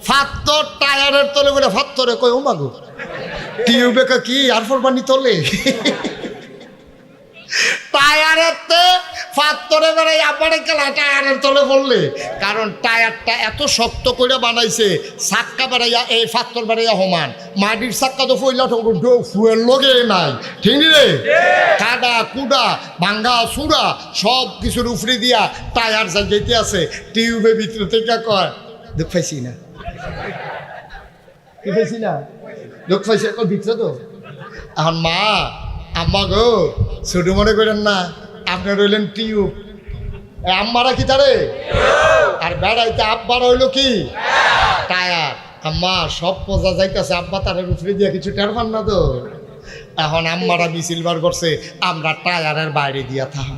ফাত্তর টায়ারের তলে বলে ফাত্তরে কই ও মাগো টিউবে কি আর ফোর পানি তলে টায়ারের ফাত্তরে বেড়াই আবার খেলা টায়ারের তলে পড়লে, কারণ টায়ারটা এত শক্ত করে বানাইছে চাক্কা বেড়াইয়া এই ফাত্তর বেড়াইয়া সমান, মাটির চাক্কা তো ফইলা ফুয়ের লগে নাই, ঠিক রে? কাদা কুডা ভাঙ্গা চূড়া সব কিছুর উফরি দিয়া টায়ার যা যেতে আছে টিউবের ভিতরে থেকে কয় দুঃখ পাইছি না, কি পাইছি না, দুঃখ পাইছি এখন ভিতরে তো। এখন মা আম্মা গো ছোট মনে করেন না, আপনার রইলেন টিউব, আম্মারা কি তারে, আর বেড়াইতে আব্বার হইল কি টায়ার। আম্মা সব পচা যাইতেছে, আব্বা তারের উপরে দিয়ে কিছু টের পান না তো। এখন আম্মারা মিছিল বার করছে আমরা টায়ারের বাইরে দিয়া থাম,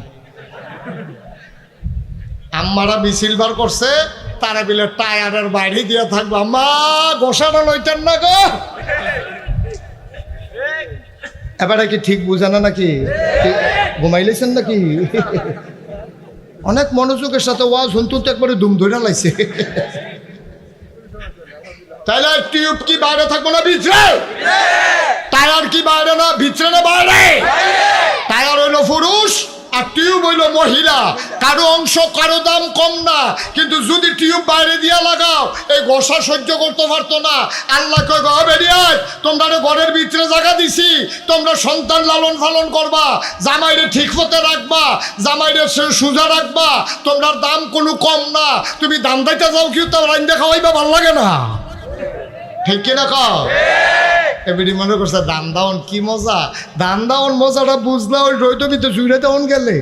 আম্মারা মিছিল বার করছে তারা বিলে টায়ারের বাইরে দিয়া থাকবো। আম্মা গোসানো লইতেন না গো, এবারে কি ঠিক বুঝানো নাকি, ঘুমাইলেছেন নাকি? অনেক মনোযোগের সাথে ওয়াজ শুনতে তো একবারে দুম ধরে লাইছে। তাহলে টিউব কি বাইরে থাকবো না ভিতরে, টায়ার কি বাইরে না ভিতরে না বাইরে? টায়ার হইল পুরুষ আর টিউব হইল মহিলা, কারো অংশ কারো দাম কম না, কিন্তু যদি টিউব বাইরে দিয়া লাগাও এই গোসা সহ্য করতে পারতো না। আল্লাহ কয় গো বেরিয়ায় তোমরা ঘরের ভিতরে জায়গা দিছি, তোমরা সন্তান লালন পালন করবা, জামাইরে ঠিক মতো রাখবা, জামাইরে সোজা রাখবা, তোমরা দাম কোনো কম না, তুমি দাম দাইতে যাও কেউ তো রাইন্দা খাওয়াইবা ভাল লাগে না, ঠিক কিনা কও? এবারে মনে করছে দান দাওন কি মজা, দান দাওন মজাটা বুঝলা ওই রইতে ভিতরে জুড়ে তেমন গেলে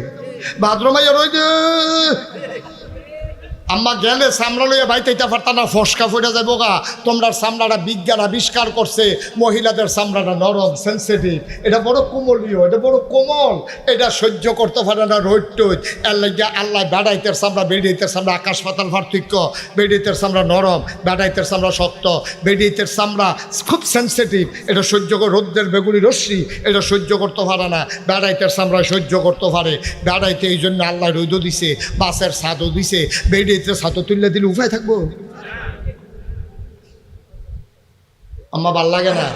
বাথরুমাইয়া রইতে আম্মা গেলে চামড়া লইয়া বাইতে পারতা না, ফসকা ফুটে যাবো গা। তোমরা চামড়াটা বিজ্ঞান আবিষ্কার করছে মহিলাদের চামড়াটা নরম সেন্সিটিভ, এটা বড় কোমলীয়, এটা বড় কোমল, এটা সহ্য করতে পারে না রোদ টোদ। এর লাগিয়া আল্লাহ বেড়াইতের চামড়া বেড়িয়েতের চামড়া আকাশ পাতাল পার্থক্য, বেড়িয়েতের চামড়া নরম, বেড়াইতের চামড়া শক্ত, বেড়িয়েতের চামড়া খুব সেন্সিটিভ, এটা সহ্য করে রোদ্রের বেগুনি রশ্মি এটা সহ্য করতে পারে না, বেড়াইতের চামড়া সহ্য করতে পারে। বেড়াইতে এই জন্য আল্লাহ রোদও দিছে, বাসের ছাদও দিছে, বেড়িয়ে ছাতো তুললে দিলে উপায় থাকবো। আম্মা ভাল লাগে না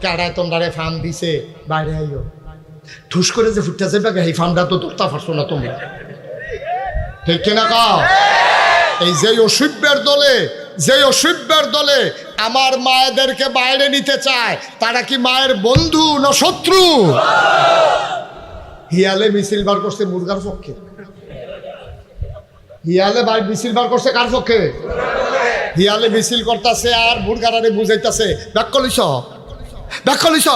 কারায় তোমরা ফার্ম দিছে বাইরে আইও ঠুস করে যে ফুটতেছে এই ফার্মটা তো ধরতে পারছো না তোমরা, ঠিক কিনা কাও? এই যে অসভ্যের দলে, যে অসভ্যের দলে আমার মায়েদেরকে বাইরে নিতে চায় তারা কি মায়ের বন্ধু না শত্রু? হিয়ালে মিছিল বার করছে মুরগার পক্ষে, হিয়ালে মিছিল বার করছে কার পক্ষে? হিয়ালে মিছিল করতেছে আর মুরগারে বুঝাইতেছে ব্যাখ্যা লইস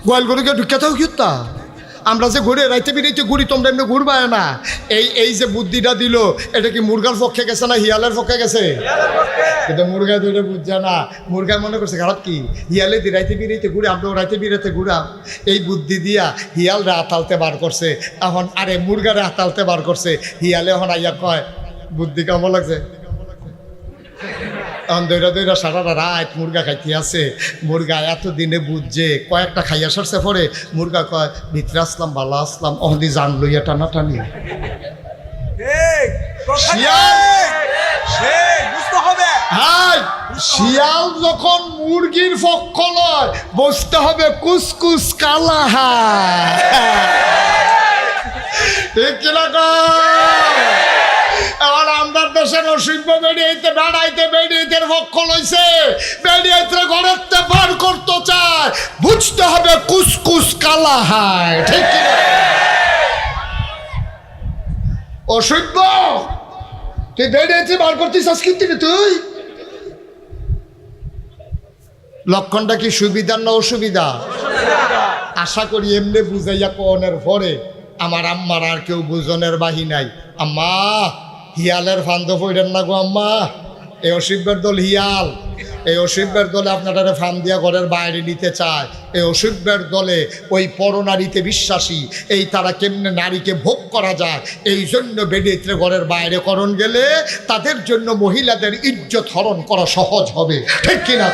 গোয়াল গরুকে ঢুকাতেও কিতা আমরা যে ঘুরে রাইতে বেরিয়েছি ঘুরি, তোমরা এমনি ঘুরবায় না। এই যে বুদ্ধিটা দিল এটা কি মুরগার পক্ষে গেছে না হিয়ালের পক্ষে গেছে? কিন্তু মুরগা দুইটা বুঝছে না, মুরগা মনে করছে খারাপ কি হিয়ালে দি রাইতে বেরিয়েতে ঘুরে, আমরাও রাইতে বেরিয়েতে ঘুরাম। এই বুদ্ধি দিয়া হিয়ালরা আতালতে বার করছে, এখন আরে মুরগারে আতালতে বার করছে। হিয়ালে এখন আইয়া কয় বুদ্ধি কেমন লাগছে, এখন দৈরা দৈরা সারা রাত মুরগা খাইতে আছে। মুরগা এতদিনে বুঝছে, কয়েকটা খাইয়া সারছে পরে মুরগা কয় ভিতরে আসলাম ভালো আসলাম, অহদি জান লইয়া টানাটানি। শিয়াল যখন মুরগির পক্ষ লয় বসতে হবে কুসকুস কালা, ঠিক কিনা এবার আমরা দেশের অসভ্য বেরিয়েতে বেড়াইতে পক্ষ লইছে, বেরিয়েতে ঘরের বার করতে চায়, বুঝতে হবে কুসকুস কালা হায়, ঠিক কিনা? অসভ্য তুই বেরিয়েছে বার করতিস কিন্তু তুই লক্ষণটা কি সুবিধার না অসুবিধা? আশা করি এমনি বুঝাইয়া কনের পরে আমার আম্মার আর কেউ বুঝনের বাহি নাই। আম্মা হিয়ালের ফান্দ পড়েন না গো আম্মা, এই অসভ্যের দল হিয়াল, এই অসভ্যের দলে আপনারা ফান দিয়া ঘরের বাইরে নিতে চায়। এই অসভ্যের দলে ওই পরনারীতে বিশ্বাসী, এই তারা কেমনে নারীকে ভোগ করা যায় এই জন্য বেডিত্রে ঘরের বাইরে করণ গেলে তাদের জন্য মহিলাদের ইজ্জত হরণ করা সহজ হবে, ঠিক কিনা?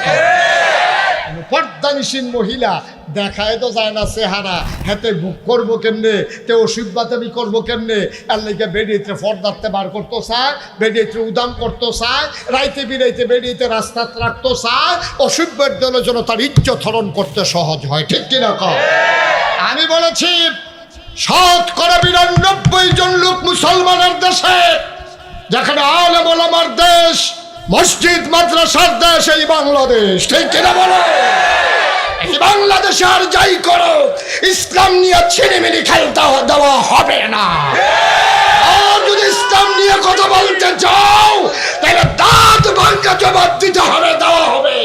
পর্দানিসীন মহিলা দেখায় তো যায় না চেহারা, হেতে বুক করবো কেমনে, তে ওষুধ বাতাবি করবো কেমনে, আর লেগে বেরিয়েতে ফর্দাতে বার করতে চায়, বেরিয়েতে উদাম করতে চায়, রাইতে বিরাইতে বেরিয়েতে রাস্তা রাখতে চায়, অসভ্যের দলের জন্য তার ইজ্জত হরণ করতে সহজ হয়। ঠিক কিনা কও? আমি বলেছি 99% জন লোক মুসলমানের দেশে, যেখানে আলেম ওলামার দেশ, মসজিদ মাদ্রাসার দেশ এই বাংলাদেশ। ঠিক কিনা বলো? এই বাংলাদেশে আর যাই করো, ইসলাম নিয়ে ছিনিমিনি খেলতে দেওয়া হবে না। আর যদি ইসলাম নিয়ে কথা বলতে চাও, তাহলে দাঁত ভাঙা জবাব দিতে হবে, দেওয়া হবে।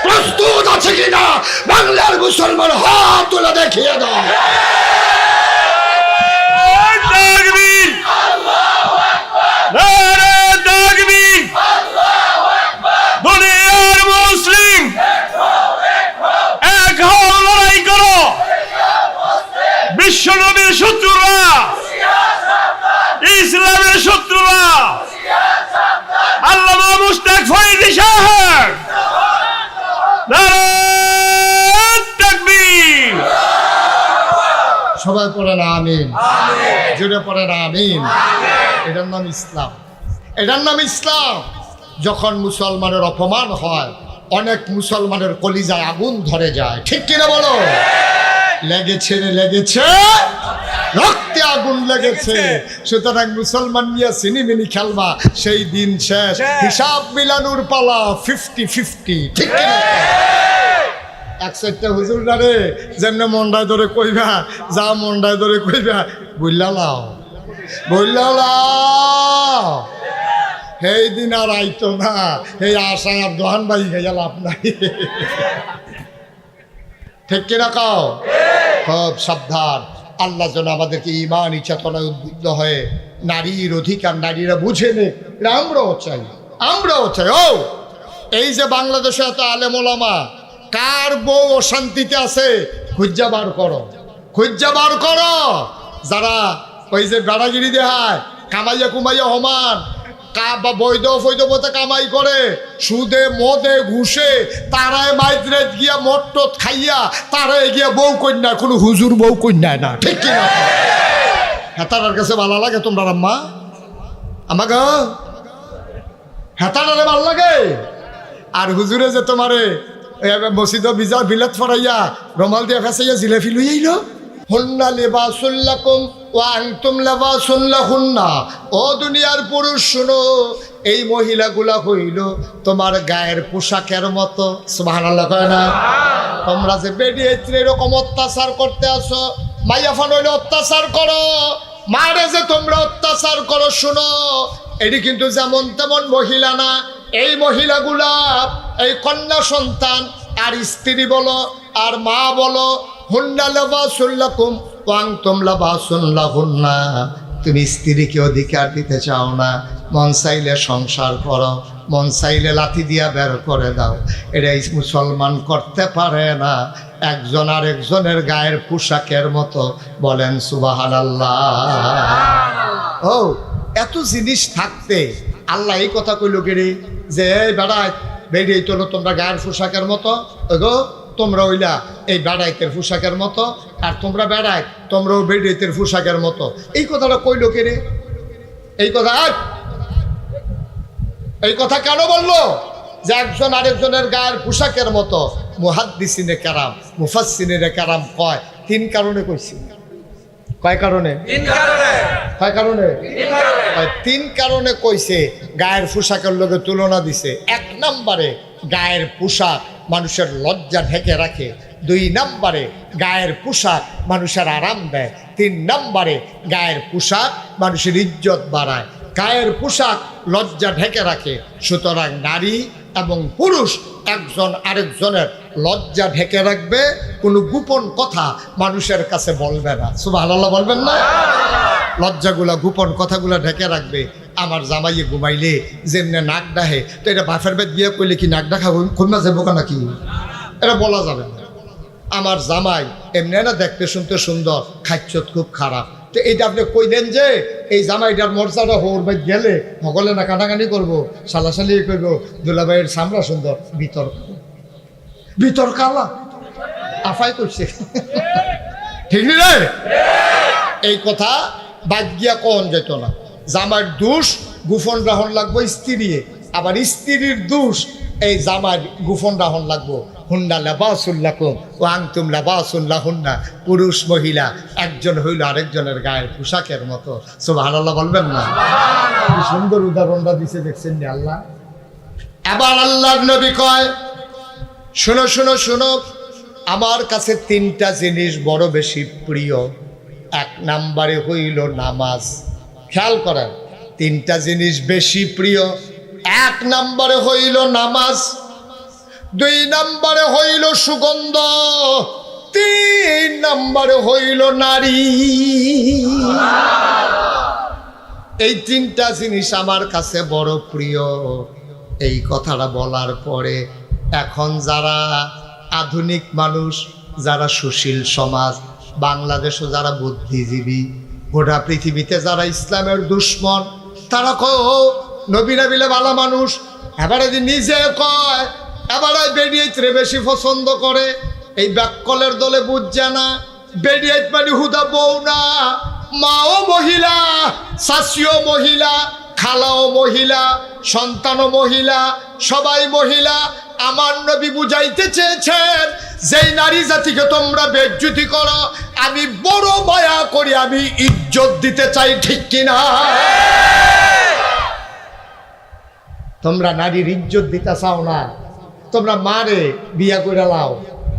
প্রস্তুত আছে কিনা বাংলার মুসলমান? হাত তুলে দেখিয়ে দাও। দুনিয়ার মুসলিম এক হও, লড়াই করো। বিশ্ব নবীর শত্রুরা, ইসলামের শত্রুরা, আল্লামা মুশতাক ফরিদী সাহেব, নারে তাকবীর। সবাই পড়ে না আমিন, জুড়ে পড়ে না আমিন। এটার নাম ইসলাম, এটার নাম ইসলাম। যখন মুসলমানের অপমান হয়, অনেক মুসলমানের কলিজায় আগুন ধরে যায়। ঠিক কিনা বলো? লেগেছে রে লেগেছে, রক্তে আগুন লেগেছে। সুতরাং মুসলমান নিয়ে সিনিমিনি খেলবা, সেই দিন শেষ। হিসাব মিলানোর পালা 50-50। ঠিক কিনা? এক সাইডটা হুজুর রে যেমনি মন্ডায় ধরে কইবা, যা মন্ডায় ধরে কইবা, বললা লাও, বললা লাও। সেই দিন আর আইতো না, এই আশায় আর দোহান বাই খাইয়া লাভ নাই। ঠিক কিনা কও? খুব সাবধান। আল্লাহ যেন আমাদেরকে ইমানি চেতনায় উদ্বুদ্ধ হয়ে নারীর অধিকার নারীরা বুঝে নে, আমরাও চাই, আমরাও চাই। ও এই যে বাংলাদেশে এত আলেম ওলামা, কার বউ অশান্তিতে আছে খুঁজা বার করো, খুঁজা বার করো। যারা ওই যে বেড়াগিরি দেহায়, কামাইয়া কুমাইয়া হমান, বৈধ ফৈধ পথে কামাই করে, সুদে মদে ঘুষে, তারাই মাইদ্রেত গিয়া মট খাইয়া, তারাই গিয়া বউ কন্যা, কোনো হুজুর বউ কন্যায় না। ঠিক কিনা? হেতারার কাছে ভালো লাগে তোমরা আম্মা? আমাকে হেতারারে ভাল লাগে? আর হুজুরে যে তোমারে মসজিদ বিজা বিলাত ফরাইয়া রমাল দিয়া ফেসাইয়া জিলাফি লইয়াইল, হুন্না লিবাসুল লাকুম ওয়া আনতুম লিবাসুন লাহুন্না। ও দুনিয়ার পুরুষ শুনো, এই মহিলাগুলা হইল তোমার গায়ের পোশাকের মতো। সুবহানাল্লাহ কয় না? তোমরা যে বেডিয়ে এরকম অত্যাচার করতে আসো, মাইয়াফান হইলে অত্যাচার করো, মারে যে তোমরা অত্যাচার করো, শুনো এটি কিন্তু যেমন তেমন মহিলা না। এই মহিলাগুলা, এই কন্যা সন্তান আর স্ত্রী বলো আর মা বলো, হুন্না লিবাসুল লাকুম ওয়া আনতুম লিবাসুন লাহুন্না। তুমি স্ত্রীকে অধিকার দিতে চাও না, মন চাইলে সংসার করো, মন চাইলে লাথি দিয়া বের করে দাও। এটাই মুসলমান করতে পারে না, একজন আরেকজনের গায়ের পোশাকের মতো। বলেন সুবহানাল্লাহ। ও এত জিনিস থাকতে আল্লাহ এই কথা কইল কেড়ে যে বেড়ায় বেরিয়ে তোলো তোমরা গায়ের পোশাকের মতো, গো তোমরা ওইলা এই বেড়াইতের পোশাকের মতো, আর তোমরা বেড়াই তোমরাও বেড়াইতের পোশাকের মতো। এই কথাটা কইল কেড়ে? এই কথা কেন বললো যে একজন আরেকজনের গায়ের পোশাকের মতো? মুহাদ্দিসিনে কেরাম, মুফাসসিরিনে কেরাম কয় 3 কারণে কইছি। কয় কারণে? 3 কারণে। কয় কারণে? 3 কারণে কইছে। গায়ের পোশাকের লগে তুলনা দিছে। 1 নম্বরে গায়ের পোশাক মানুষের লজ্জা ঢেকে রাখে। 2 নম্বরে গায়ের পোশাক মানুষের আরাম দেয়। 3 নম্বরে গায়ের পোশাক মানুষের ইজ্জত বাড়ায়। গায়ের পোশাক লজ্জা ঢেকে রাখে। সুতরাং নারী এবং পুরুষ একজন আরেকজনের লজ্জা ঢেকে রাখবে, কোনো গোপন কথা মানুষের কাছে বলবে না। সুবহানাল্লাহ বলবেন না? লজ্জাগুলা গোপন কথাগুলা ঢেকে রাখবে। আমার জামাইয়ে ঘুমাইলে যেমনে নাক ডাহে, তো এটা বাফের বেদ গিয়ে কইলে কি নাক ডাকা কমা যাবো নাকি? এটা বলা যাবে না। আমার জামাই এমনি না দেখতে শুনতে সুন্দর, খাচ্ছত খুব খারাপ, তো এইটা আপনি কইলেন যে এই জামাইটার মর্যাদা হোর বাই গেলে সকলে না কাটাকাটি করবো, সালাসালি করবো, দুলাভাইয়ের সামরা সুন্দর, বিতর্ক। আফাই করছে ঠিক নি রে? এই কথা বাদ গিয়া কোন যেত না। জামার দোষ গোপন রাহন লাগবো স্ত্রী, আবার স্ত্রীর দোষ এই জামার গোপন রাহন লাগবো। হুন্না লাবাসুল্লাকুম ও আনতুম লাবাসুল্লাহুন্না। পুরুষ মহিলা একজন হইল আরেকজনের গায়ের পোশাকের মতো। সুবহানাল্লাহ বলবেন না? কি সুন্দর উদাহরণটা দিছে দেখছেন নি আল্লাহ। এবার আল্লাহর নবী কয়, শোনো শোনো শোনো, আমার কাছে তিনটা জিনিস বড় বেশি প্রিয়। এক নাম্বারে হইল নামাজ। খেয়াল করেন, তিনটা জিনিস বেশি প্রিয়। এক নাম্বারে হইল নামাজ, দুই নাম্বারে হইল সুগন্ধ, তিন নাম্বারে হইল নারী। এই তিনটা জিনিস আমার কাছে বড় প্রিয়। এই কথাটা বলার পরে এখন যারা আধুনিক মানুষ, যারা সুশীল সমাজ, বাংলাদেশে যারা বুদ্ধিজীবী, গোটা পৃথিবীতে যারা ইসলামের দুশ্মন, তারা কয় ও নবী নাবিলে ভালো মানুষ। এবারে যে নিজে কয়, এবারে বেডিয়েতরে বেশি পছন্দ করে। এই ব্যাককলের দলে বুঝছে না, বেডিয়েত মানে হুদা বউ না, মাও মহিলা, শাশিও মহিলা, খালাও মহিলা, সন্তানও মহিলা, সবাই মহিলা। আমার নবী বুঝাইতে চেয়েছেন, যেই নারী জাতিকে তোমরা বেজ্জতি করো, আমি বড় মায়া করি, আমি ইজ্জত দিতে চাই, ঠিক কিনা? তোমরা নারীর ইজ্জত দিতে চাও না, তোমরা মারে বিয়া করে লাও,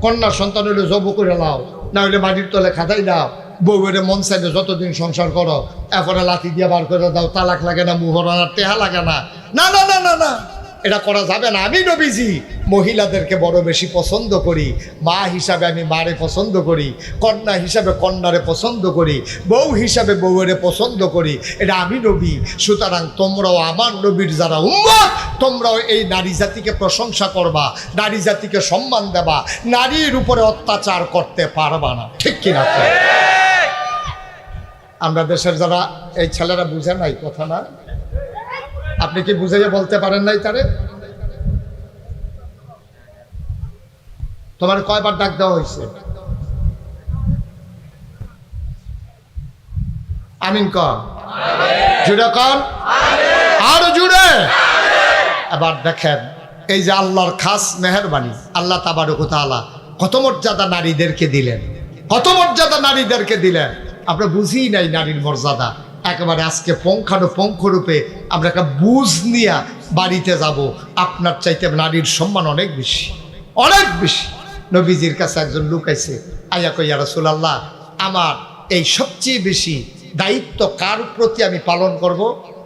কন্যা সন্তান হইলে জব করে লাও, না হইলে মাটির তলে খাতাই দাও। বউয়ের মন চাইলে যতদিন সংসার করো, এরপরে লাঠি দিয়ে বার করে দাও, তালাক লাগে না, মুহরানার টেহা লাগে না। না না না না না, এটা করা যাবে না। আমি নবীজি মহিলাদেরকে বড় বেশি পছন্দ করি। মা হিসাবে আমি মারে পছন্দ করি, কন্যা হিসাবে কন্যারে পছন্দ করি, বউ হিসাবে বউয়েরে পছন্দ করি। এটা আমি নবী। সুতরাং তোমরাও আমার নবীর যারা উম্মত, তোমরাও এই নারী জাতিকে প্রশংসা করবা, নারী জাতিকে সম্মান দেবা, নারীর উপরে অত্যাচার করতে পারবা না, ঠিক কিনা? আমরা দেশের যারা এই ছেলেরা বুঝে নাই কথা না, আপনি কি বুঝাইয়া বলতে পারেন নাই তারে? তোমার কয়বার ডাক দেওয়া হয়েছে? আমিন কর, জুড়ে কর, আরো জুড়ে। এবার দেখেন, এই যে আল্লাহর খাস মেহেরবানি, আল্লাহ তাবারক ওয়া তাআলা কত মর্যাদা নারীদেরকে দিলেন, কত মর্যাদা নারীদেরকে দিলেন। আমরা বুঝি নাই নারীর মর্যাদা। একেবারে আজকে পুঙ্খানুপুঙ্খ রূপে আমরা একটা বুঝ নিয়ে বাড়িতে যাব। আপনার চাইতে নারীর সম্মান অনেক বেশি, অনেক বেশি। নবীজির কাছে একজন লোক আইছে, আইয়া কই, ইয়া রাসূলুল্লাহ, আমার এই সবচেয়ে বেশি দায়িত্ব কার প্রতি আমি পালন করব?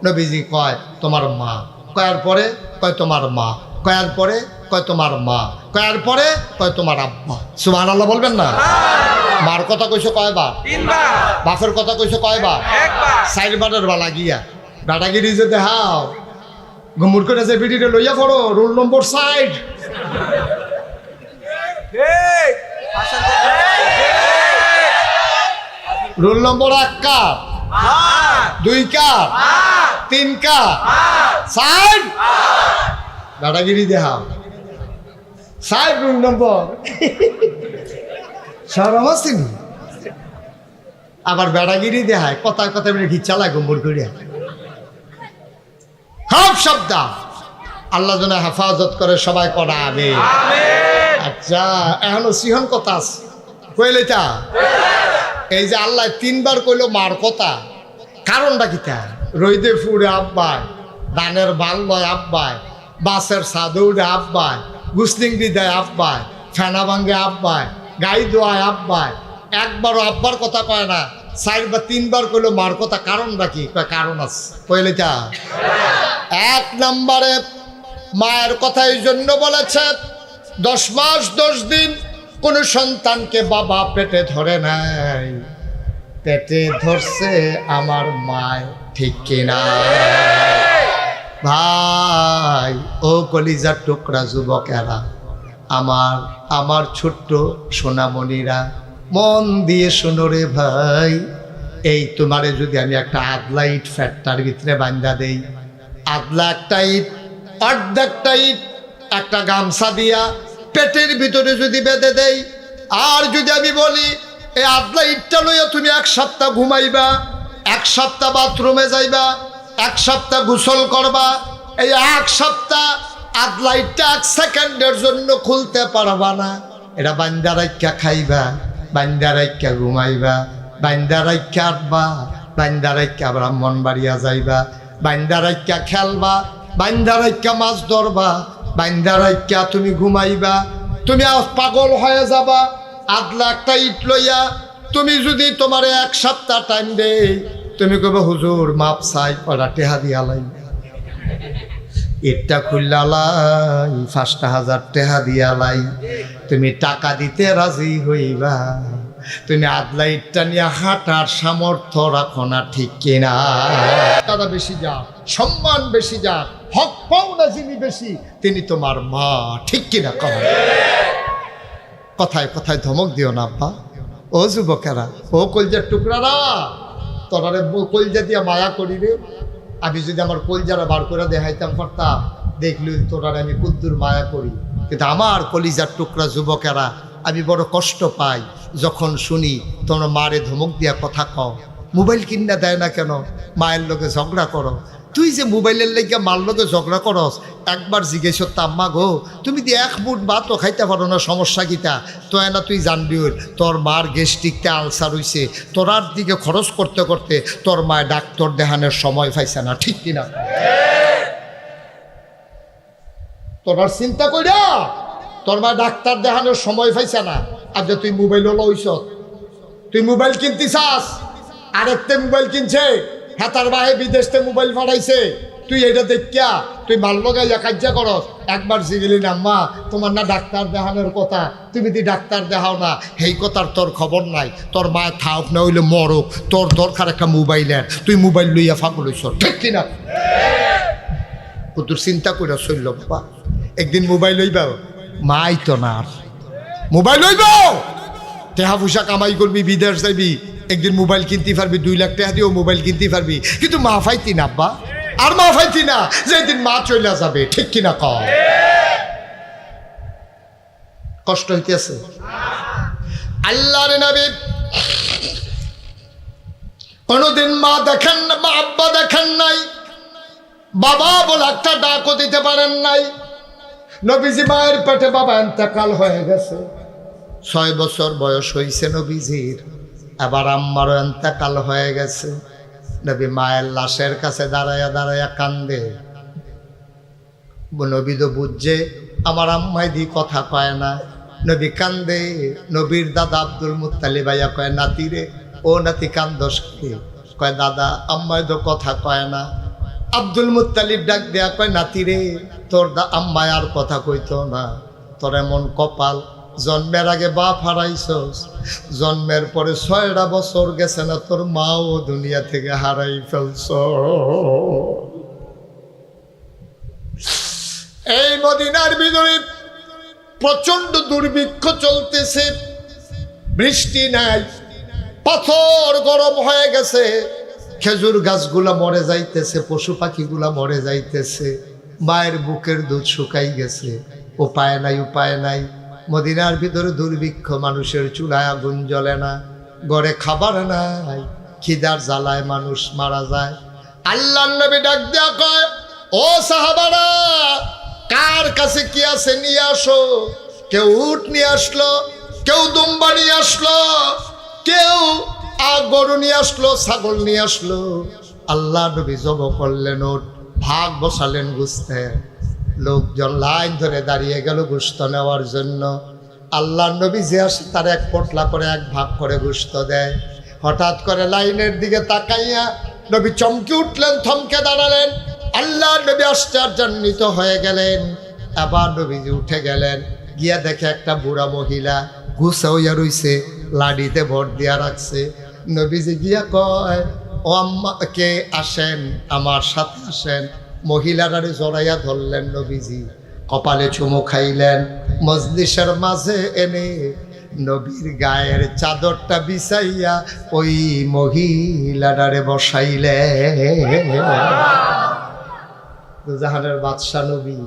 নবীজি কয়, তোমার মা। কয়ার পরে কয় তোমার মা, কয়ার পরে কয় তোমার মা, কয়ার পরে কয় তোমার আব্বা। সুবহানাল্লাহ বলবেন না? মার কথা কইছো কয়বার? তিনবার। বাপের কথা কইছো কয়বার? একবার। 4 বারের বালা গিয়া দাদাগিরি যে দেখাও, ঘুমুর করে যে বিডিরে লইয়া পড়ো, রোল নম্বর 60। ঠিক। হাসান কথা। রোল নম্বর 1 কার, আর 2 কার, 3 কার, 60 দাদাগিরি দেখাও, 60 রোল নম্বর। শরম আছে নি? আবার বেড়াগিরি দেখায়, কথায় কথায় মানে ঘিচ্ছা লাগে ঘুমুর করিয়া। সব শব্দ আল্লাহ যেন হেফাজত করে, সবাই করা আবে। আচ্ছা, এখনো সিহন কথা আছে কইলে তা? এই যে আল্লাহ 3 বার কইলো মার কথা, কারণটা কিতা? রইদে ফুড়ে আব্বায়, দানের বাল লয় আব্বায়, বাসের সাদৌড়ে আব্বায়, গুসলিংডি দেয় আব্বায়, ফেনা ভাঙ্গে আব্বায়, গাই দোয়ায় আব্বায়। একবারও আব্বার কথা কয় না, 4 বা 3 বার কইলো মার কথা। কারণটা কি? কারণ আছে কইলে তা? 1 নম্বরে মায়ের কথা এই জন্য বলেছে, 10 মাস 10 দিন কোন সন্তানকে বাবা পেটে ধরে নাই, পেটে ধরছে আমার মায়, ঠিক কিনা ভাই? ও কলিজার টুকরা যুবকেরা, আমার ছোট্ট সোনামণিরা, মন দিয়ে শোনো রে ভাই। এই তোমারে যদি আমি একটা আদলা ইট ফ্যাটটার ভিতরে বান্ধা দেই, আদলা একটা ইট, অর্ধেকটা ইট একটা গামছা দিয়া পেটের ভিতরে যদি বেঁধে দেই, আর যদি আমি বলি এই আদলা ইটটা লইয়া তুমি 1 সপ্তাহ ঘুমাইবা, 1 সপ্তাহ বাথরুমে যাইবা, 1 সপ্তাহ গোসল করবা, এই 1 সপ্তাহ আদলা ইটটা 1 সেকেন্ডের জন্য খুলতে পারবা না। এটা বান্দা রাইখা খাইবা, বান্দা রাইখা ঘুমাইবা, বান্দা রাইখা আটবা, বান্দা রাইখা ব্রাহ্মণবাড়িয়া যাইবা, বান্দা রাইখা খেলবা, বান্দা রাইখা মাছ ধরবা, বান্দা রাইখা তুমি ঘুমাইবা। তুমি পাগল হয়ে যাবা আদলা একটা ইট লইয়া। তুমি যদি তোমার 1 সপ্তাহ টাইম দে, তুমি কবে হুজুর মাপ চাই, ওরা টেহা দিয়া লাই, ইটটা খুললাই 5,000 টেহা দিয়া লাই। তুমি টাকা দিতে রাজি হইবা, তুমি আদলা ইটটা নিয়ে হাঁটার সামর্থ্য রাখো না, ঠিক কিনা? দাদা বেশি যা, সম্মান বেশি যা, হক পাওনা যিনি বেশি তিনি তোমার মা, ঠিক কিনা? কথায় কথায় ধমক দিও না আব্বা। ও যুবকেরা, ও কলজার টুকরারা, তোরারে কলজা দিয়া মায়া করি রে। আমি যদি আমার কলজারা বার করে দেখাইতাম পারতাম, দেখলি তোরারে আমি কুদ্দুর মায়া করি। কিন্তু আমার কলিজার টুকরা যুবকেরা, আমি বড় কষ্ট পাই যখন শুনি তোমরা মারে ধমক দিয়া কথা কও। মোবাইল কিনা দেয় না কেন? মায়ের লোকে ঝগড়া করো। তুই যে মোবাইলের লেগে মার লোকে ঝগড়া করস, একবার জিজ্ঞেস আম্মা গো তুমি দিয়ে 1 মুঠ ভাতও খাইতে পারো না, সমস্যা কিটা? তো না তুই জানবি তোর মার গ্যাস্ট্রিকতে আলসার হইছে, তোরার দিকে খরচ করতে করতে তোর মায় ডাক্তার দেখানোর সময় পাইছে না, ঠিক কিনা? তোরার চিন্তা কইরা তোর মা ডাক্তার দেখানোর সময় পাইছে না, আর যে তুই মোবাইলও লইছ, তুই মোবাইল কিনতে চাস, আরেকটা মোবাইল কিনছে, হাতার বাহে বিদেশতে মোবাইল পাঠাইছে, তুই এটা দেখিয়া তুই মাল লগাইয়া কার্য করস। একবার জিগেলি না আম্মা তোমার না ডাক্তার দেখানোর কথা, তুমি দি ডাক্তার দেখাও না, সেই কথার তোর খবর নাই। তোর মায়ের থাক না হইলে মরক, তোর দরকার একটা মোবাইলের, তুই মোবাইল লইয়া ফাঁকল হইছ, ঠিক কিনা? তোর চিন্তা করে চলল বাবা, একদিন মোবাইল লইবা, মাই তো না আর মোবাইল লইব, টেহা পয়সা কামাই করবি, বিদেশ যাবি, একদিন মোবাইল কিনতে পারবি, 2 লাখ টাকা দিয়েও মোবাইল কিনতে পারবি, কিন্তু মা ফাইতি না আব্বা, আর মা ফাইতি না যে একদিন মা চলে যাবে, ঠিক কিনা? কষ্ট হইতেছে। আল্লাহর নবী কোনদিন মা দেখেন না, মা আব্বা দেখেন নাই, বাবা বলে একটা ডাকও দিতে পারেন নাই। নবীজি মায়ের পেটে বাবা ইন্তেকাল হয়ে গেছে, 6 বছর বয়স হয়েছে নবীজির, আবার আম্মারও ইন্তেকাল হয়ে গেছে। নবী মায়ের লাশের কাছে দাঁড়াইয়া দাঁড়াইয়া কান্দে। নবী তো বুঝছে আমার আম্মাই দি কথা কয় না, নবী কান্দে। নবীর দাদা আব্দুল মুত্তালিব ভাইয়া কয় নাতি রে, ও নাতি কান্দস কি? কয় দাদা আম্মাই তো কথা কয় না। আব্দুল মুত্তালিব ডাক দেয়া কয় নাতি রে, তোর আম্মায় আর কথা কইতো না, তোর এমন কপাল, জন্মের আগে বাপ হারাইছস, জন্মের পরে 6টা বছর গেছে না, তোর মাও দুনিয়া থেকে হারাই ফেলছ। এই মদিনার ভিতরে প্রচন্ড দুর্ভিক্ষ চলতেছে, বৃষ্টি নাই, পাথর গরম হয়ে গেছে, খেজুর গাছগুলা মরে যাইতেছে, পশু পাখিগুলা মরে যাইতেছে, মায়ের বুকের দুধ শুকাই গেছে, উপায় নাই, উপায় নাই। মদিনার ভিতরে দুর্ভিক্ষ, মানুষের চুলায় আগুন জ্বলে না, ঘরে খাবার নাই, খিদার জ্বালায় মানুষ মারা যায়। আল্লাহর নবী ডাক দেয়া কয়, ও সাহাবারা, কার কাছে কি আছে নিয়ে আসো। কেউ উট নিয়ে আসলো, কেউ দুম্বা নিয়ে আসলো, কেউ গরু নিয়ে আসলো, ছাগল নিয়ে আসলো। আল্লাহ নবী জব করলেন উট, ভাগ বসালেন গুস্তে, লোকজন লাইন ধরে দাঁড়িয়ে গেল গোশত নেওয়ার জন্য। আল্লাহর নবী যে আসে তার 1 পটলা করে 1 ভাগ করে গোশত দেয়। হঠাৎ করে লাইনের দিকে তাকাইয়া নবী চমকে উঠলেন, থমকে দাঁড়ালেন। আল্লাহর নবী আশ্চর্যান্বিত হয়ে গেলেন। আবার নবীজি উঠে গেলেন, গিয়া দেখে একটা বুড়া মহিলা গুছা হইয়া রইছে, লাডিতে ভর দিয়া রাখছে। নবীজি গিয়া কয়, ও আম্মা কে আসেন, আমার সাথে আসেন। মহিলারারে জড়াইয়া ধরলেন নবীজি, কপালে চুমু খাইলেন, মজলিসের মাঝে এনে নবীর গায়ের চাদরটা বিছাইয়া ওই মহিলাটারে বসাইলে। জাহানের বাদশা নবী